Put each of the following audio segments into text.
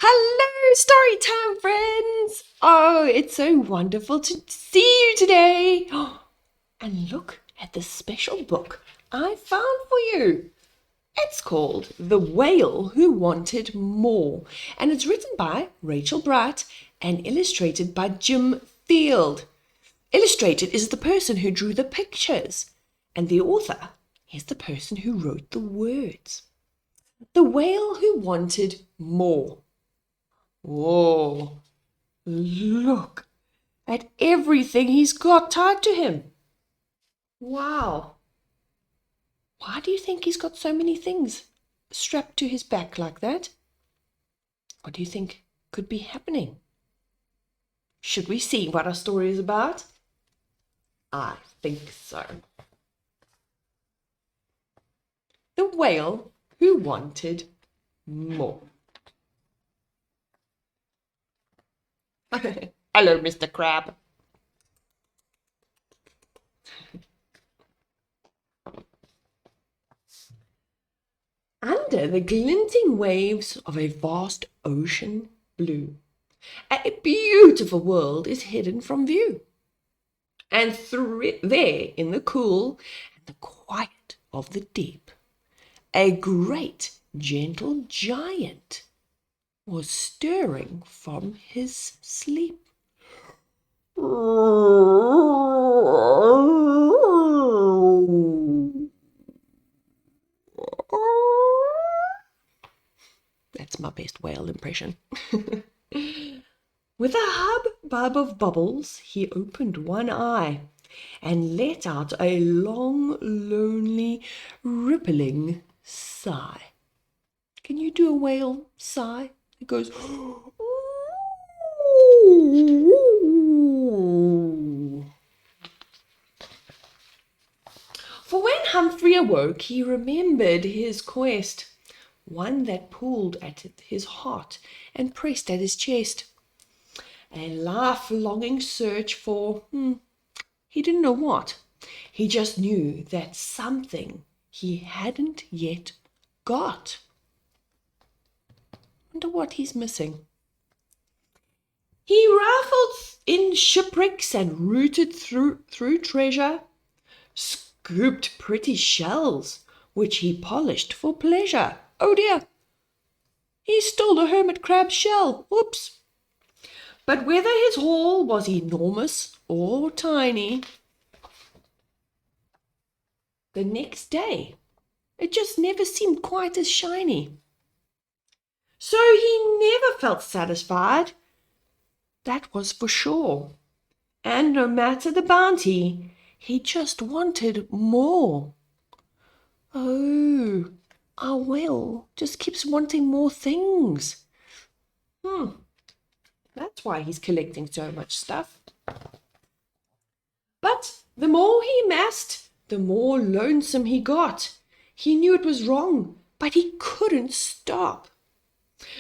Hello, Storytime friends! Oh, it's so wonderful to see you today. And look at the special book I found for you. It's called The Whale Who Wanted More, and it's written by Rachel Bright and illustrated by Jim Field. Illustrated is the person who drew the pictures, and the author is the person who wrote the words. The Whale Who Wanted More. Whoa, look at everything he's got tied to him. Wow. Why do you think he's got so many things strapped to his back like that? What do you think could be happening? Should we see what our story is about? I think so. The Whale Who Wanted More. Hello, Mr. Crab. Under the glinting waves of a vast ocean blue, a beautiful world is hidden from view. And there, in the cool and the quiet of the deep, a great gentle giant was stirring from his sleep. That's my best whale impression. With a hubbub of bubbles, he opened one eye and let out a long, lonely, rippling sigh. Can you do a whale sigh? It goes. For when Humphrey awoke, he remembered his quest, one that pulled at his heart and pressed at his chest. A life-longing search for, he didn't know what. He just knew that something he hadn't yet got. Wonder what he's missing. He rifled in shipwrecks and rooted through treasure, scooped pretty shells, which he polished for pleasure. Oh dear, he stole a hermit crab's shell. Oops. But whether his haul was enormous or tiny, the next day it just never seemed quite as shiny. So he never felt satisfied, that was for sure. And no matter the bounty, he just wanted more. Oh, our whale just keeps wanting more things. That's why he's collecting so much stuff. But the more he amassed, the more lonesome he got. He knew it was wrong, but he couldn't stop.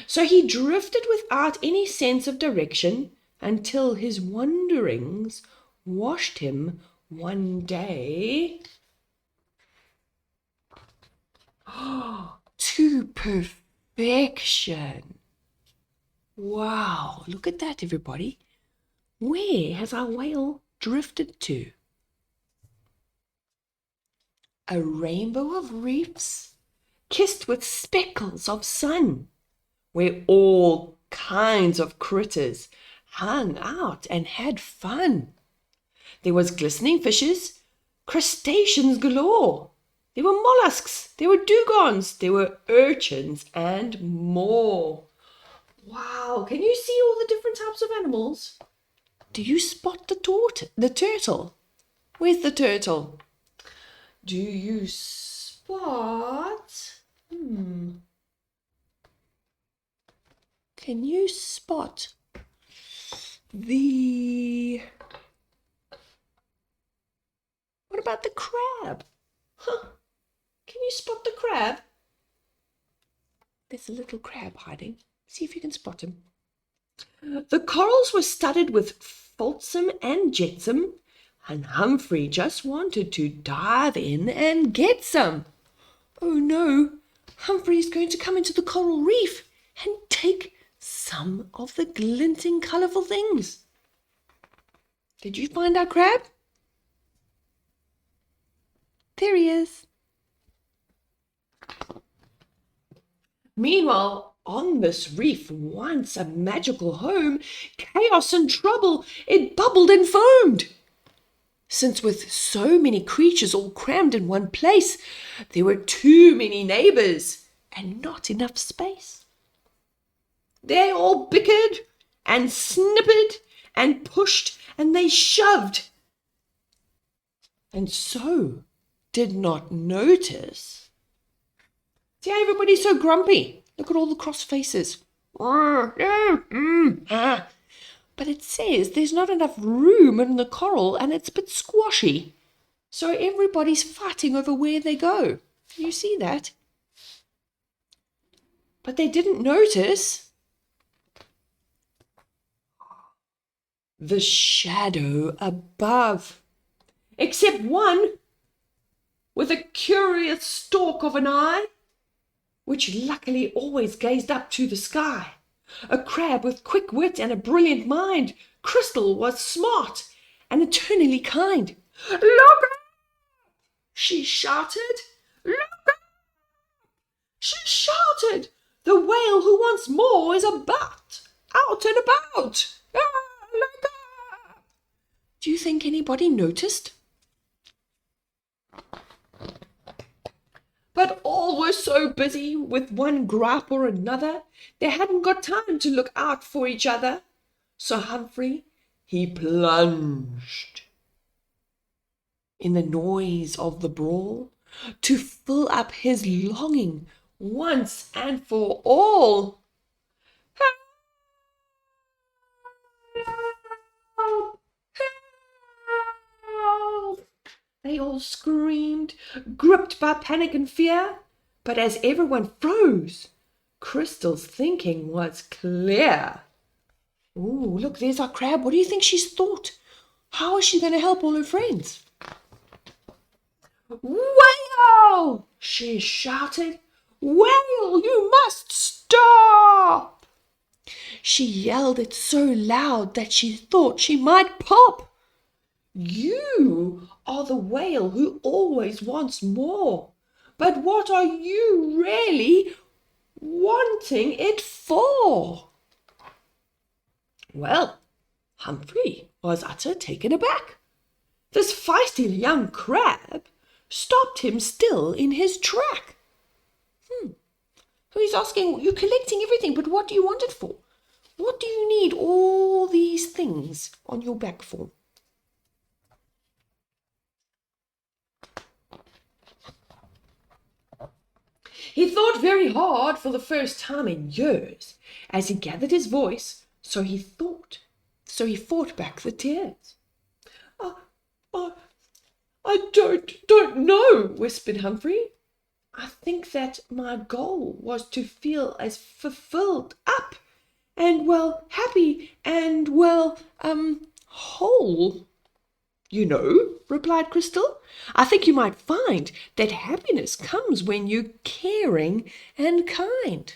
So he drifted without any sense of direction until his wanderings washed him one day to perfection. Wow, look at that, everybody. Where has our whale drifted to? A rainbow of reefs, kissed with speckles of sun, where all kinds of critters hung out and had fun. There was glistening fishes, crustaceans galore. There were mollusks, there were dugongs, there were urchins, and more. Wow, can you see all the different types of animals? Do you spot the turtle? Where's the turtle? Do you spot? Can you spot the... What about the crab? Can you spot the crab? There's a little crab hiding. See if you can spot him. The corals were studded with flotsam and jetsam, and Humphrey just wanted to dive in and get some. Oh no, Humphrey's going to come into the coral reef and take some of the glinting, colourful things. Did you find our crab? There he is. Meanwhile, on this reef, once a magical home, chaos and trouble, it bubbled and foamed. Since with so many creatures all crammed in one place, there were too many neighbours and not enough space. They all bickered and snippered and pushed and they shoved, and so did not notice. See how everybody's so grumpy? Look at all the cross faces. But it says there's not enough room in the coral and it's a bit squashy. So everybody's fighting over where they go. You see that? But they didn't notice the shadow above. Except one with a curious stalk of an eye, which luckily always gazed up to the sky. A crab with quick wit and a brilliant mind. Crystal was smart and eternally kind. "Look up!" she shouted. "Look up!" she shouted. "The whale who wants more is out and about. Look up!" Do you think anybody noticed? But all were so busy with one gripe or another, they hadn't got time to look out for each other. So Humphrey, he plunged in the noise of the brawl to fill up his longing once and for all. Help! Help! They all screamed, gripped by panic and fear. But as everyone froze, Crystal's thinking was clear. Ooh, look, there's our crab. What do you think she's thought? How is she going to help all her friends? "Whale!" she shouted. "Whale, you must stop!" She yelled it so loud that she thought she might pop. "You are the whale who always wants more. But what are you really wanting it for?" Well, Humphrey was utter taken aback. This feisty young crab stopped him still in his track. So he's asking, "You're collecting everything, but what do you want it for? What do you need all these things on your back for?" He thought very hard for the first time in years as he gathered his voice, so he fought back the tears. I don't know," whispered Humphrey. "I think that my goal was to feel as fulfilled up and, well, happy and, well, whole." "You know," replied Crystal, "I think you might find that happiness comes when you're caring and kind."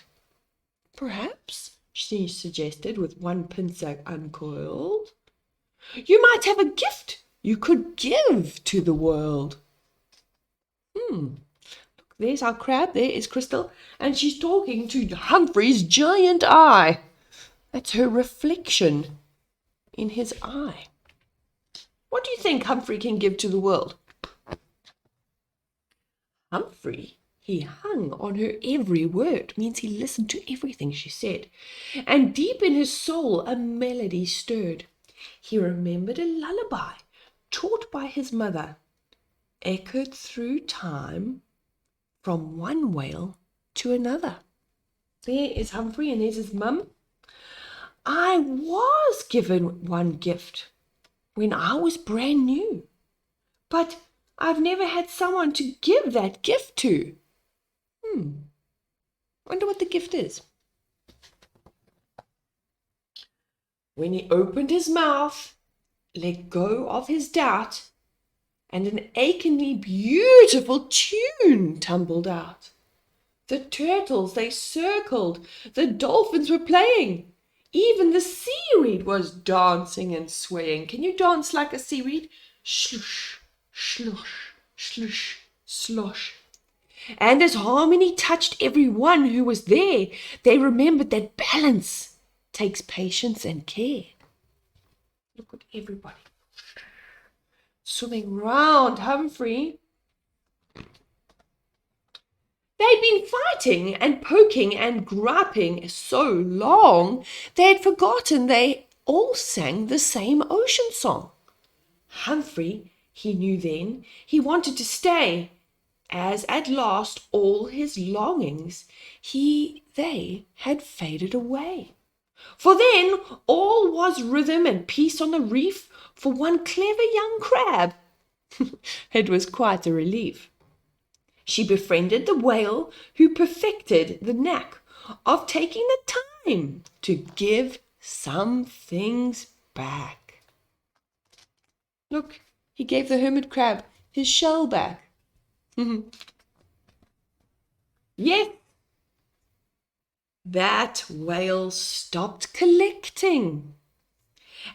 "Perhaps," she suggested with one pincer uncoiled, "you might have a gift you could give to the world." Look, there's our crab, there is Crystal, and she's talking to Humphrey's giant eye. That's her reflection in his eye. What do you think Humphrey can give to the world? Humphrey, he hung on her every word, means he listened to everything she said, and deep in his soul a melody stirred. He remembered a lullaby taught by his mother, echoed through time from one whale to another. There is Humphrey and there's his mum. "I was given one gift when I was brand new, but I've never had someone to give that gift to. Wonder what the gift is." When he opened his mouth, let go of his doubt, and an achingly beautiful tune tumbled out. The turtles, they circled, the dolphins were playing. Even the seaweed was dancing and swaying. Can you dance like a seaweed? Slush, slush, slush, slosh. And as harmony touched everyone who was there, they remembered that balance takes patience and care. Look at everybody swimming round Humphrey. They'd been fighting and poking and griping so long, they had forgotten they all sang the same ocean song. Humphrey, he knew then, he wanted to stay, as at last all his longings, they had faded away. For then all was rhythm and peace on the reef for one clever young crab. It was quite a relief. She befriended the whale who perfected the knack of taking the time to give some things back. Look, he gave the hermit crab his shell back. Yes, that whale stopped collecting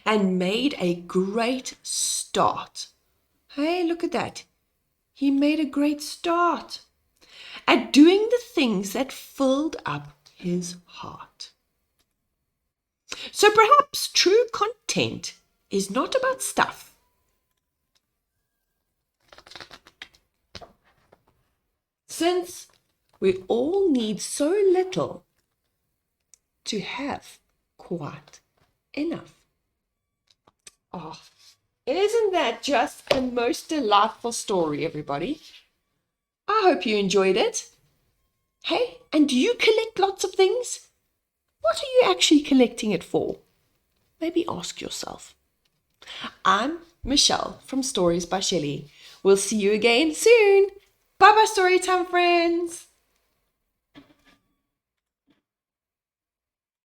and made a great start. Hey, look at that. He made a great start at doing the things that filled up his heart. So perhaps true content is not about stuff. Since we all need so little to have quite enough. Oh, isn't that just a most delightful story, everybody? I hope you enjoyed it. Hey, and do you collect lots of things? What are you actually collecting it for? Maybe ask yourself. I'm Michelle from Stories by Shelley. We'll see you again soon. Bye-bye, Storytime friends.